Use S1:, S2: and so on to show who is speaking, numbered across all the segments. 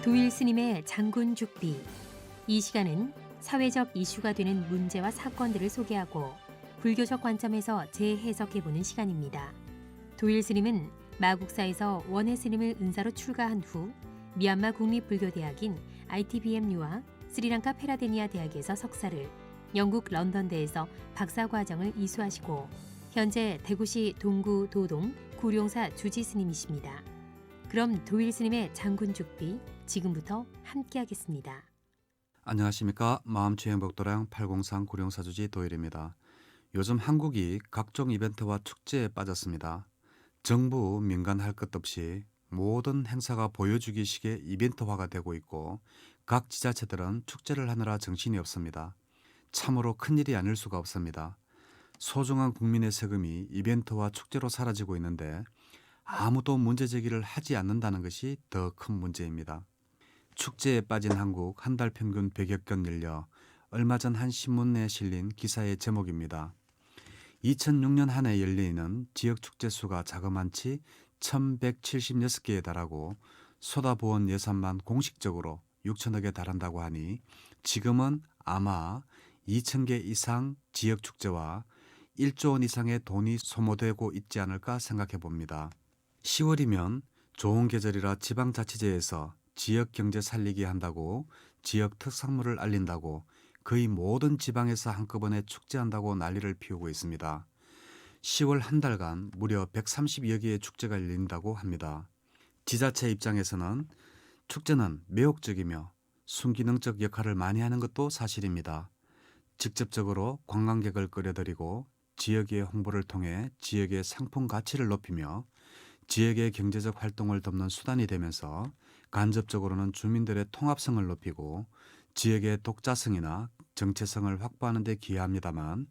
S1: 도일 스님의 장군 죽비. 이 시간은 사회적 이슈가 되는 문제와 사건들을 소개하고 불교적 관점에서 재해석해보는 시간입니다. 도일 스님은 마국사에서 원해 스님을 은사로 출가한 후 미얀마 국립불교대학인 ITBMU와 스리랑카 페라데니아 대학에서 석사를, 영국 런던대에서 박사과정을 이수하시고 현재 대구시 동구 도동 구룡사 주지 스님이십니다. 그럼 도일 스님의 장군 죽비 지금부터 함께하겠습니다.
S2: 안녕하십니까. 마음주행복도량 803 구룡사주지 도일입니다. 요즘 한국이 각종 이벤트와 축제에 빠졌습니다. 정부, 민간 할 것 없이 모든 행사가 보여주기식의 이벤트화가 되고 있고 각 지자체들은 축제를 하느라 정신이 없습니다. 참으로 큰일이 아닐 수가 없습니다. 소중한 국민의 세금이 이벤트와 축제로 사라지고 있는데 아무도 문제제기를 하지 않는다는 것이 더 큰 문제입니다. 축제에 빠진 한국 한 달 평균 100여 건 늘려 얼마 전 한 신문에 실린 기사의 제목입니다. 2006년 한 해 열리는 지역 축제 수가 자그만치 1176개에 달하고 쏟아부은 예산만 공식적으로 6천억에 달한다고 하니 지금은 아마 2,000개 이상 지역 축제와 1조 원 이상의 돈이 소모되고 있지 않을까 생각해 봅니다. 10월이면 좋은 계절이라 지방자치제에서 지역 경제 살리기 한다고 지역 특산물을 알린다고 거의 모든 지방에서 한꺼번에 축제한다고 난리를 피우고 있습니다. 10월 한 달간 무려 132여 개의 축제가 열린다고 합니다. 지자체 입장에서는 축제는 매혹적이며 순기능적 역할을 많이 하는 것도 사실입니다. 직접적으로 관광객을 끌어들이고 지역의 홍보를 통해 지역의 상품 가치를 높이며 지역의 경제적 활동을 돕는 수단이 되면서 간접적으로는 주민들의 통합성을 높이고 지역의 독자성이나 정체성을 확보하는 데 기여합니다만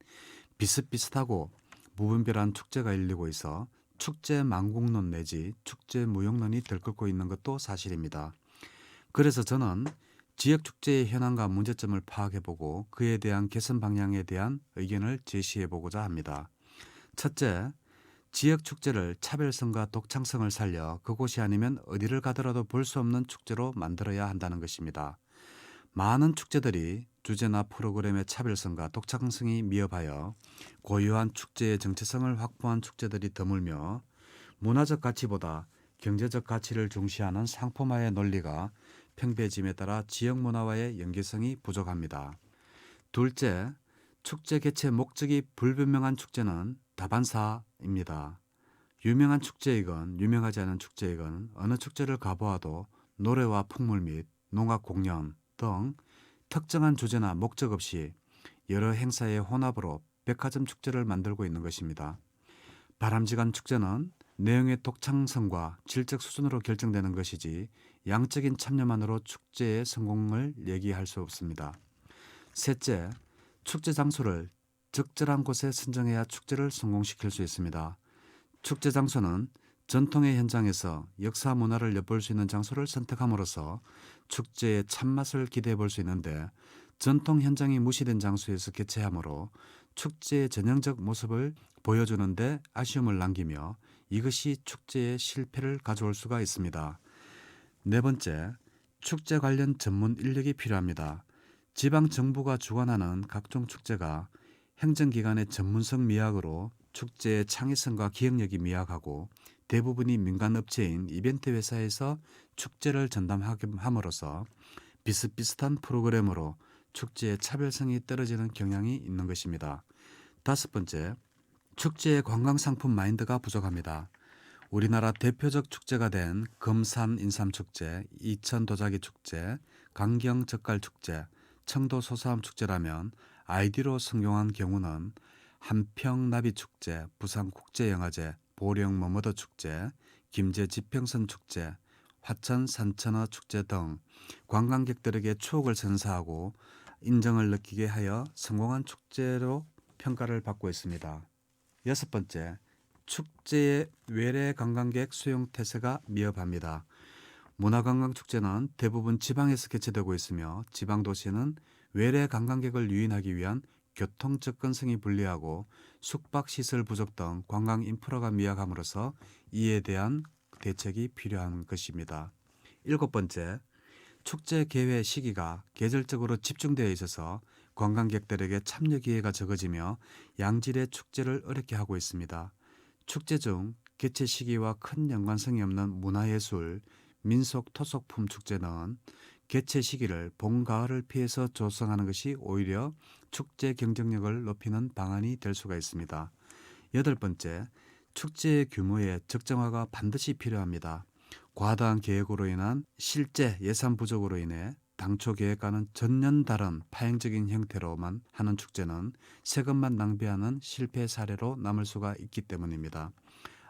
S2: 비슷비슷하고 무분별한 축제가 열리고 있어 축제 망국론 내지 축제 무용론이 들끓고 있는 것도 사실입니다. 그래서 저는 지역 축제의 현황과 문제점을 파악해보고 그에 대한 개선 방향에 대한 의견을 제시해보고자 합니다. 첫째, 지역 축제를 차별성과 독창성을 살려 그곳이 아니면 어디를 가더라도 볼 수 없는 축제로 만들어야 한다는 것입니다. 많은 축제들이 주제나 프로그램의 차별성과 독창성이 미흡하여 고유한 축제의 정체성을 확보한 축제들이 드물며 문화적 가치보다 경제적 가치를 중시하는 상품화의 논리가 팽배해짐에 따라 지역 문화와의 연계성이 부족합니다. 둘째, 축제 개최 목적이 불분명한 축제는 다반사입니다. 유명한 축제이건 유명하지 않은 축제이건 어느 축제를 가보아도 노래와 풍물 및 농악 공연 등 특정한 주제나 목적 없이 여러 행사의 혼합으로 백화점 축제를 만들고 있는 것입니다. 바람직한 축제는 내용의 독창성과 질적 수준으로 결정되는 것이지 양적인 참여만으로 축제의 성공을 얘기할 수 없습니다. 셋째, 축제 장소를 적절한 곳에 선정해야 축제를 성공시킬 수 있습니다. 축제 장소는 전통의 현장에서 역사 문화를 엿볼 수 있는 장소를 선택함으로써 축제의 참맛을 기대해 볼 수 있는데 전통 현장이 무시된 장소에서 개최하므로 축제의 전형적 모습을 보여주는데 아쉬움을 남기며 이것이 축제의 실패를 가져올 수가 있습니다. 네 번째, 축제 관련 전문 인력이 필요합니다. 지방 정부가 주관하는 각종 축제가 행정기관의 전문성 미약으로 축제의 창의성과 기억력이 미약하고 대부분이 민간업체인 이벤트 회사에서 축제를 전담함으로써 비슷비슷한 프로그램으로 축제의 차별성이 떨어지는 경향이 있는 것입니다. 다섯 번째, 축제의 관광상품 마인드가 부족합니다. 우리나라 대표적 축제가 된 금산 인삼축제, 이천 도자기 축제, 강경 젓갈축제, 청도 소사암 축제라면 아이디로 성공한 경우는 한평 나비축제, 부산 국제영화제, 보령 머머더 축제, 김제 지평선 축제, 화천 산천어 축제 등 관광객들에게 추억을 선사하고 인정을 느끼게 하여 성공한 축제로 평가를 받고 있습니다. 여섯 번째, 축제의 외래 관광객 수용 태세가 미흡합니다. 문화관광축제는 대부분 지방에서 개최되고 있으며 지방도시는 외래 관광객을 유인하기 위한 교통 접근성이 불리하고 숙박시설 부족 등 관광 인프라가 미약함으로써 이에 대한 대책이 필요한 것입니다. 일곱 번째, 축제 개회 시기가 계절적으로 집중되어 있어서 관광객들에게 참여 기회가 적어지며 양질의 축제를 어렵게 하고 있습니다. 축제 중 개최 시기와 큰 연관성이 없는 문화예술, 민속 토속품 축제는 개최 시기를 봄, 가을을 피해서 조성하는 것이 오히려 축제 경쟁력을 높이는 방안이 될 수가 있습니다. 여덟 번째, 축제의 규모의 적정화가 반드시 필요합니다. 과다한 계획으로 인한 실제 예산 부족으로 인해 당초 계획과는 전년 다른 파행적인 형태로만 하는 축제는 세금만 낭비하는 실패 사례로 남을 수가 있기 때문입니다.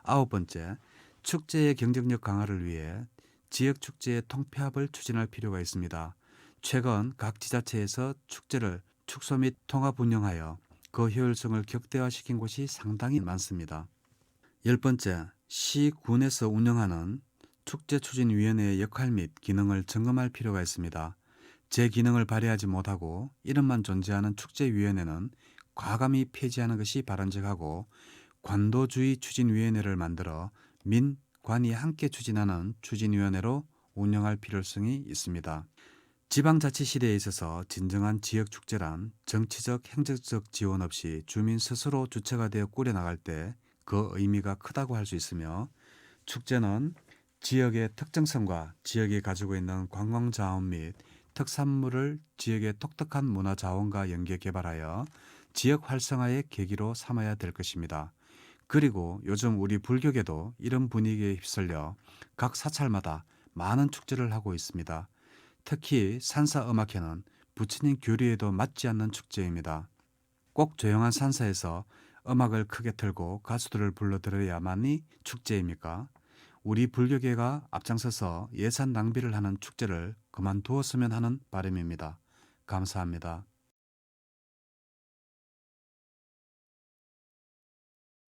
S2: 아홉 번째, 축제의 경쟁력 강화를 위해 지역 축제의 통폐합을 추진할 필요가 있습니다. 최근 각 지자체에서 축제를 축소 및 통합 운영하여 그 효율성을 극대화시킨 곳이 상당히 많습니다. 열 번째, 시, 군에서 운영하는 축제추진위원회의 역할 및 기능을 점검할 필요가 있습니다. 제 기능을 발휘하지 못하고 이름만 존재하는 축제위원회는 과감히 폐지하는 것이 바람직하고 관도주의 추진위원회를 만들어 민, 관이 함께 추진하는 추진위원회로 운영할 필요성이 있습니다. 지방자치시대에 있어서 진정한 지역축제란 정치적, 행정적 지원 없이 주민 스스로 주체가 되어 꾸려나갈 때 그 의미가 크다고 할 수 있으며 축제는 지역의 특정성과 지역이 가지고 있는 관광자원 및 특산물을 지역의 독특한 문화자원과 연계 개발하여 지역 활성화의 계기로 삼아야 될 것입니다. 그리고 요즘 우리 불교계도 이런 분위기에 휩쓸려 각 사찰마다 많은 축제를 하고 있습니다. 특히 산사음악회는 부처님 교리에도 맞지 않는 축제입니다. 꼭 조용한 산사에서 음악을 크게 틀고 가수들을 불러들여야만이 축제입니까? 우리 불교계가 앞장서서 예산 낭비를 하는 축제를 그만두었으면 하는 바람입니다. 감사합니다.